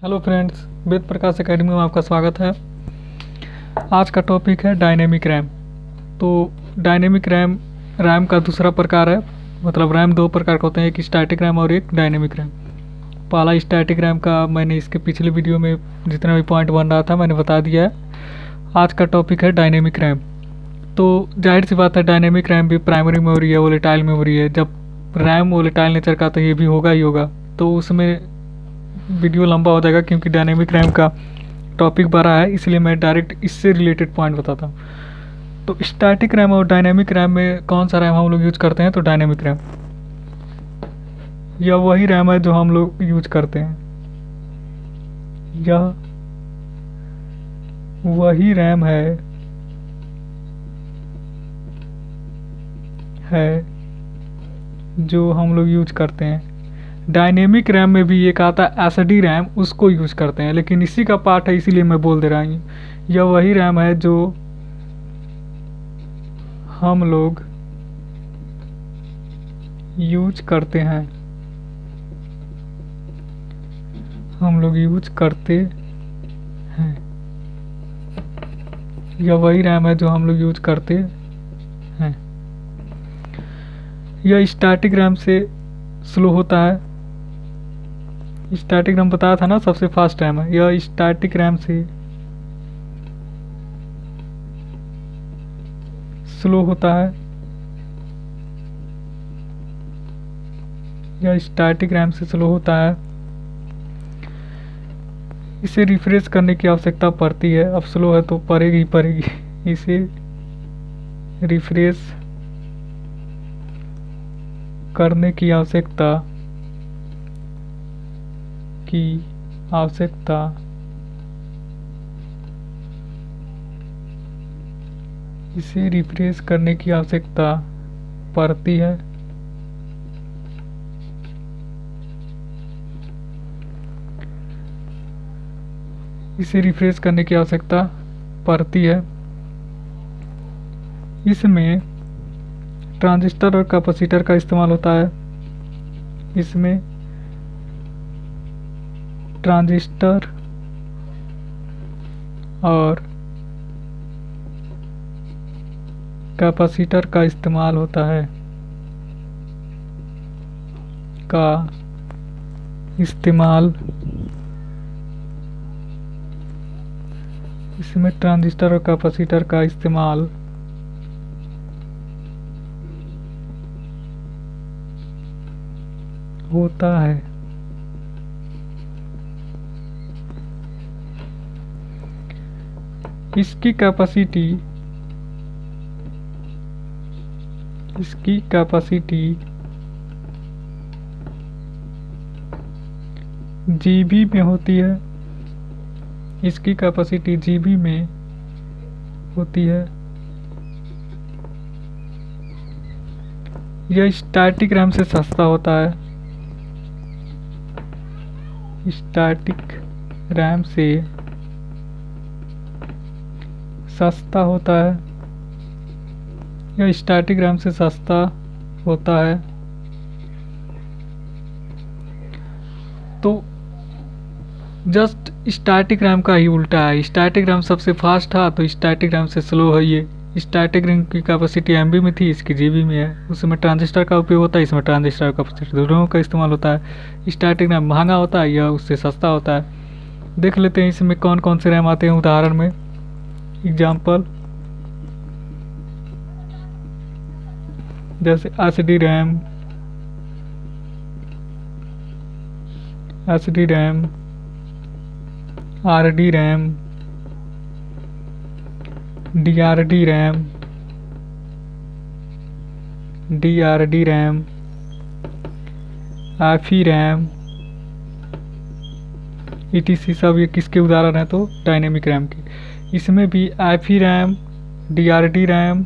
Hello friends, Ved Prakash academy में आपका स्वागत है। आज का टॉपिक है डायनेमिक रैम। तो डायनेमिक रैम रैम का दूसरा प्रकार है। मतलब रैम दो प्रकार के होते हैं, एक स्टैटिक रैम और एक डायनेमिक रैम। पहला स्टैटिक रैम का मैंने इसके पिछले वीडियो में जितना भी पॉइंट बन रहा था मैंने बता दिया है। आज का टॉपिक है डायनेमिक रैम। तो जाहिर सी बात है, डायनेमिक रैम भी प्राइमरी मेमोरी है, वोलेटाइल मेमोरी है। जब रैम वोलेटाइल नेचर का तो ये भी होगा ही होगा। तो उसमें वीडियो लंबा हो जाएगा क्योंकि डायनेमिक रैम का टॉपिक बड़ा है, इसलिए मैं डायरेक्ट इससे रिलेटेड पॉइंट बताता हूँ। तो स्टैटिक रैम और डायनेमिक रैम में कौन सा रैम हम लोग यूज करते हैं? तो डायनेमिक रैम, यह वही रैम है जो हम लोग यूज करते हैं। यह वही रैम है जो हम लोग यूज करते हैं। डायनेमिक रैम में भी एक आता है एसडी रैम, उसको यूज करते हैं, लेकिन इसी का पार्ट है इसीलिए मैं बोल दे रहा हूँ। यह वही रैम है जो हम लोग यूज करते हैं। हम लोग यूज करते हैं। यह वही रैम है जो हम लोग यूज करते हैं। यह स्टैटिक रैम से स्लो होता है। स्टैटिक रैम बताया था ना, सबसे फास्ट रैम है। यह स्टैटिक रैम से स्लो होता है। यह स्टैटिक रैम से स्लो होता है। इसे रिफ्रेश करने की आवश्यकता पड़ती है। अब स्लो है तो पड़ेगी ही पड़ेगी। इसे रिफ्रेश करने की आवश्यकता इसे रिफ्रेश करने की आवश्यकता पड़ती है। इसे रिफ्रेश करने की आवश्यकता पड़ती है। इसमें ट्रांजिस्टर और कैपेसिटर का इस्तेमाल होता है। इसमें ट्रांजिस्टर और कैपेसिटर का इस्तेमाल होता है। इसमें ट्रांजिस्टर और कैपेसिटर का इस्तेमाल होता है। इसकी कैपेसिटी जीबी में होती है। इसकी कैपेसिटी जीबी में होती है। यह स्टैटिक रैम से सस्ता होता है। स्टैटिक रैम से सस्ता होता है। यह स्टैटिक रैम से सस्ता होता है। तो जस्ट स्टैटिक रैम का ही उल्टा है। स्टैटिक रैम सबसे फास्ट था तो स्टैटिक रैम से स्लो है। ये स्टैटिक रैम की कैपेसिटी एमबी में थी, इसकी जीबी में है। उसमें ट्रांजिस्टर का उपयोग होता है, इसमें ट्रांजिस्टर का कैपेसिटी दोनों का इस्तेमाल होता है। स्टैटिक रैम महंगा होता है, यह उससे सस्ता होता है। देख लेते हैं इसमें कौन कौन से रैम आते हैं उदाहरण में। एग्जाम्पल जैसे SD RAM, RD RAM, DRD RAM, FE RAM, etc, सब ये किसके उदाहरण है? तो डायनेमिक रैम के। इसमें भी एफई रैम, डीआरडी रैम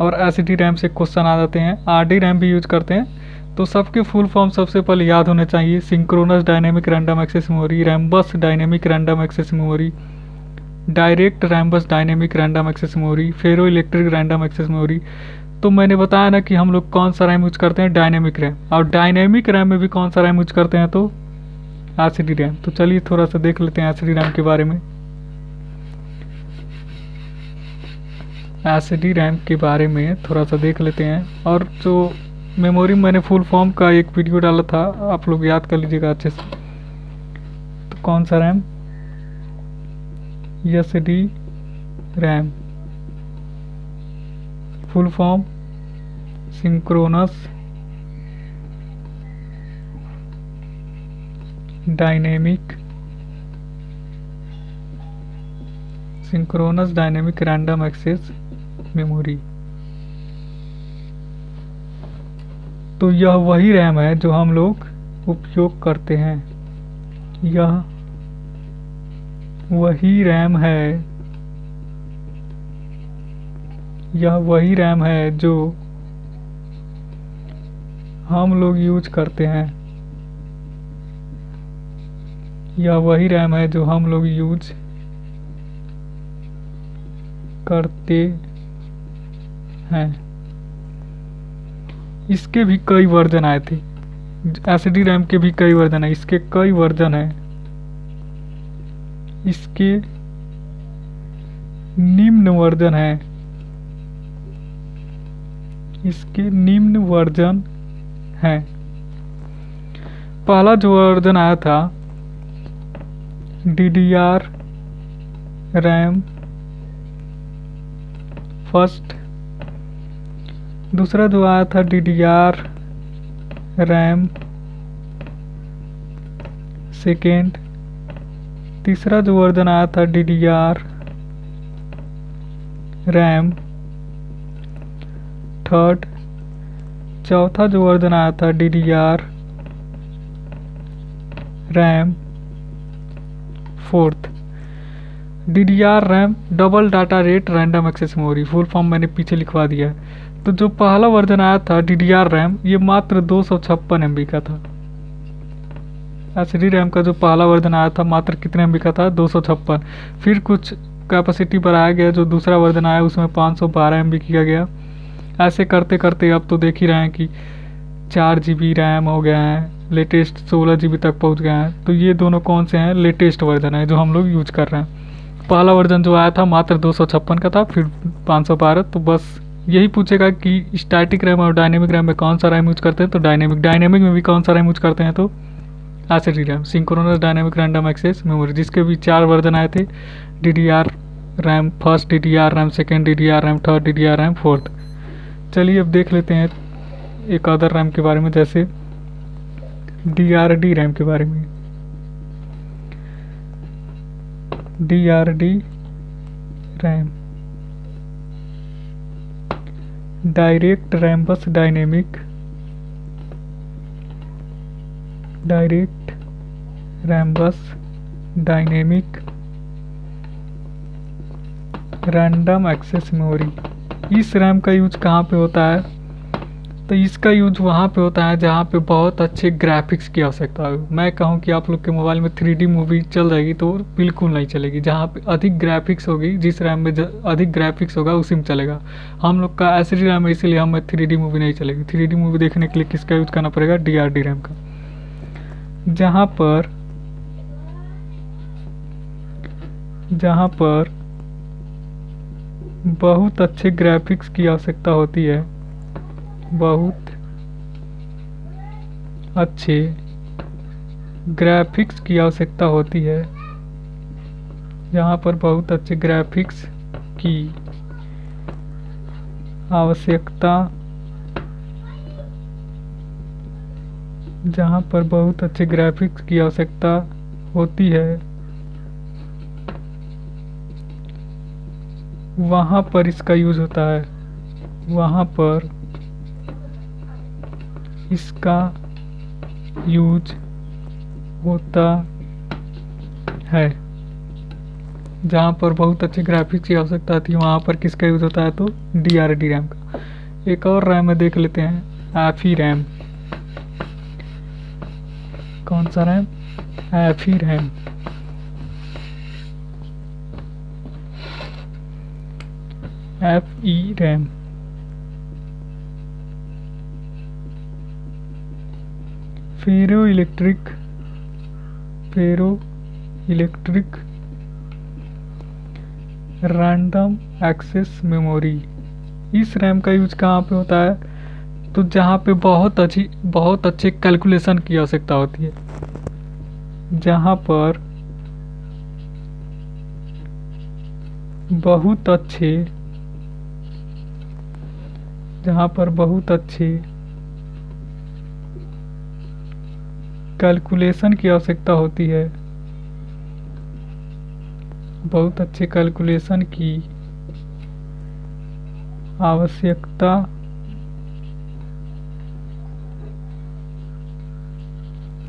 और एसडी रैम से क्वेश्चन आ जाते हैं। आरडी रैम भी यूज करते हैं। तो सबके फुल फॉर्म सबसे पहले याद होने चाहिए। Synchronous dynamic random access memory, Rambus dynamic random access memory, direct Rambus dynamic random access memory, ferroelectric random access memory. तो मैंने बताया ना कि हम लोग कौन सा रैम यूज करते हैं? Dynamic RAM. और डायनेमिक रैम में भी कौन सा रैम यूज करते हैं? तो एसडी रैम। तो चलिए थोड़ा सा देख लेते हैं एसडी रैम के बारे में। एसडी रैम के बारे में थोड़ा सा देख लेते हैं। और जो मेमोरी, मैंने फुल फॉर्म का एक वीडियो डाला था, आप लोग याद कर लीजिएगा अच्छे से। तो कौन सा RAM? SD RAM, full form synchronous dynamic random access memory. तो यह वही रैम है जो हम लोग उपयोग करते हैं। यह वही रैम है जो हम लोग यूज करते हैं। यह वही रैम है जो हम लोग यूज करते हैं। इसके भी कई वर्जन आए थे। एसडी रैम के भी कई वर्जन है, इसके कई वर्जन है। इसके निम्न वर्जन है। पहला जो वर्जन आया था DDR रैम फर्स्ट। दूसरा जो आया था DDR रैम सेकेंड। तीसरा जो वर्जन आया था DDR रैम थर्ड। चौथा जो वर्जन आया था DDR RAM fourth. DDR RAM double data rate random access memory, full form मैंने पीछे लिखवा दिया है। तो जो पहला वर्जन आया था DDR रैम, ये मात्र 256 MB का था। एसडी रैम का जो पहला वर्जन आया था मात्र कितने MB का था? 256। फिर कुछ कैपेसिटी बढ़ाया गया, जो दूसरा वर्जन आया उसमें 512 MB किया गया। ऐसे करते करते अब तो देख ही रहे हैं कि 4 GB रैम हो गया है, लेटेस्ट 16 GB तक पहुंच गया है। तो ये दोनों कौन से हैं? लेटेस्ट वर्जन है जो हम लोग यूज कर रहे हैं। पहला वर्जन जो आया था मात्र 256 का था, फिर 512। तो बस यही पूछेगा कि स्टैटिक रैम और डायनेमिक रैम में कौन सा रैम यूज करते हैं? तो डायनेमिक में भी कौन सा रैम यूज करते हैं? तो SD RAM, synchronous dynamic random access memory, जिसके भी 4 वर्जन आए थे। DDR RAM first, DDR RAM second, DDR RAM third, DDR RAM fourth. चलिए अब देख लेते हैं एक अदर रैम के बारे में, जैसे DRD रैम के बारे में। DRD रैम डायरेक्ट रैम बस डायनेमिक रैंडम एक्सेस मेमोरी। इस रैम का यूज कहाँ पे होता है? तो इसका यूज वहाँ पे होता है जहाँ पे बहुत अच्छे ग्राफिक्स की आवश्यकता हो। मैं कहूँ कि आप लोग के मोबाइल में 3D मूवी चल जाएगी तो बिल्कुल नहीं चलेगी। जहाँ पे अधिक ग्राफिक्स होगी, जिस रैम में अधिक ग्राफिक्स होगा उसी में चलेगा। हम लोग का एसडी रैम है, इसीलिए हमें 3D मूवी नहीं चलेगी। 3D मूवी देखने के लिए किसका यूज करना पड़ेगा? DRD रैम का। जहाँ पर बहुत अच्छे ग्राफिक्स की आवश्यकता होती है, बहुत अच्छे ग्राफिक्स की आवश्यकता होती है, जहाँ पर बहुत अच्छे ग्राफिक्स की आवश्यकता, जहाँ पर बहुत अच्छे ग्राफिक्स की आवश्यकता होती है, वहाँ पर इसका यूज होता है। वहाँ पर इसका यूज होता है। जहाँ पर बहुत अच्छे ग्राफिक्स की आवश्यकता होती है, वहाँ पर किसका यूज होता है? तो DRD रैम का। एक और रैम में देख लेते हैं, एफई रैम। कौन सा RAM? FE RAM. FE RAM ferroelectric ferroelectric random access memory. इस रैम का यूज कहाँ पे होता है? तो जहाँ पे बहुत अच्छे कैलकुलेशन की आवश्यकता होती है, जहाँ पर बहुत अच्छे कैलकुलेशन की आवश्यकता होती है, बहुत अच्छे कैलकुलेशन की आवश्यकता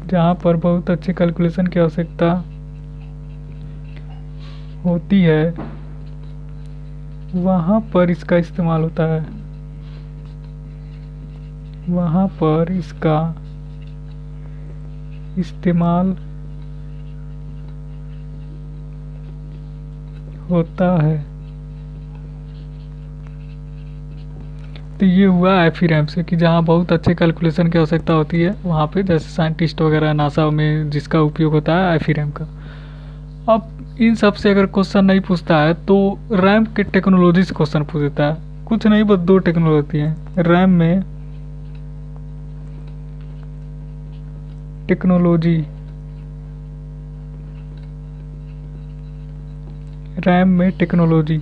जहाँ पर बहुत अच्छे कैलकुलेशन की आवश्यकता होती है वहाँ पर इसका इस्तेमाल होता है, वहाँ पर इसका इस्तेमाल होता है। तो ये हुआ एफई रैम से कि जहाँ बहुत अच्छे कैलकुलेशन की आवश्यकता होती है वहाँ पे, जैसे साइंटिस्ट वगैरह नासा में जिसका उपयोग होता है एफई रैम का। अब इन सब से अगर क्वेश्चन नहीं पूछता है तो रैम के टेक्नोलॉजी से क्वेश्चन पूछ देता है। कुछ नहीं बस 2 टेक्नोलॉजी हैं रैम में। रैम में टेक्नोलॉजी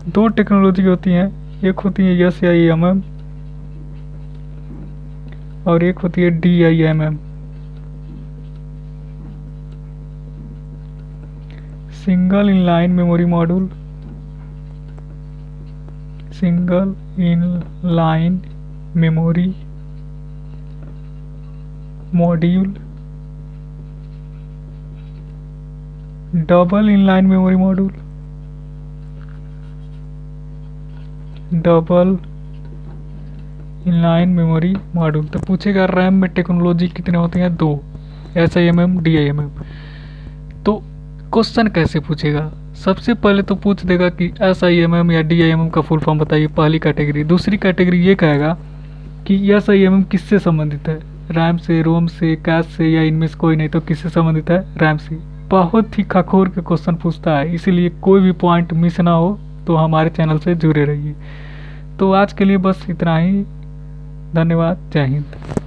2 टेक्नोलॉजी होती हैं, एक होती है SIMM और एक होती है DIMM। Single inline memory module, single inline memory module, double inline memory module, double inline memory module. तो पूछेगा रैम में टेक्नोलॉजी कितने होते हैं? 2, SIMM DIMM। तो क्वेश्चन कैसे पूछेगा? सबसे पहले तो पूछ देगा कि SIMM या DIMM का फुल फॉर्म बताइए, पहली कैटेगरी। दूसरी कैटेगरी ये कहेगा कि SIMM किससे संबंधित है? रैम से, रोम से, कैश से, या इनमें से कोई नहीं तो किससे संबंधित है? रैम से। बहुत ही खखोर के क्वेश्चन पूछता है, इसीलिए कोई भी पॉइंट मिस ना हो तो हमारे चैनल से जुड़े रहिए। तो आज के लिए बस इतना ही। धन्यवाद। जय हिंद।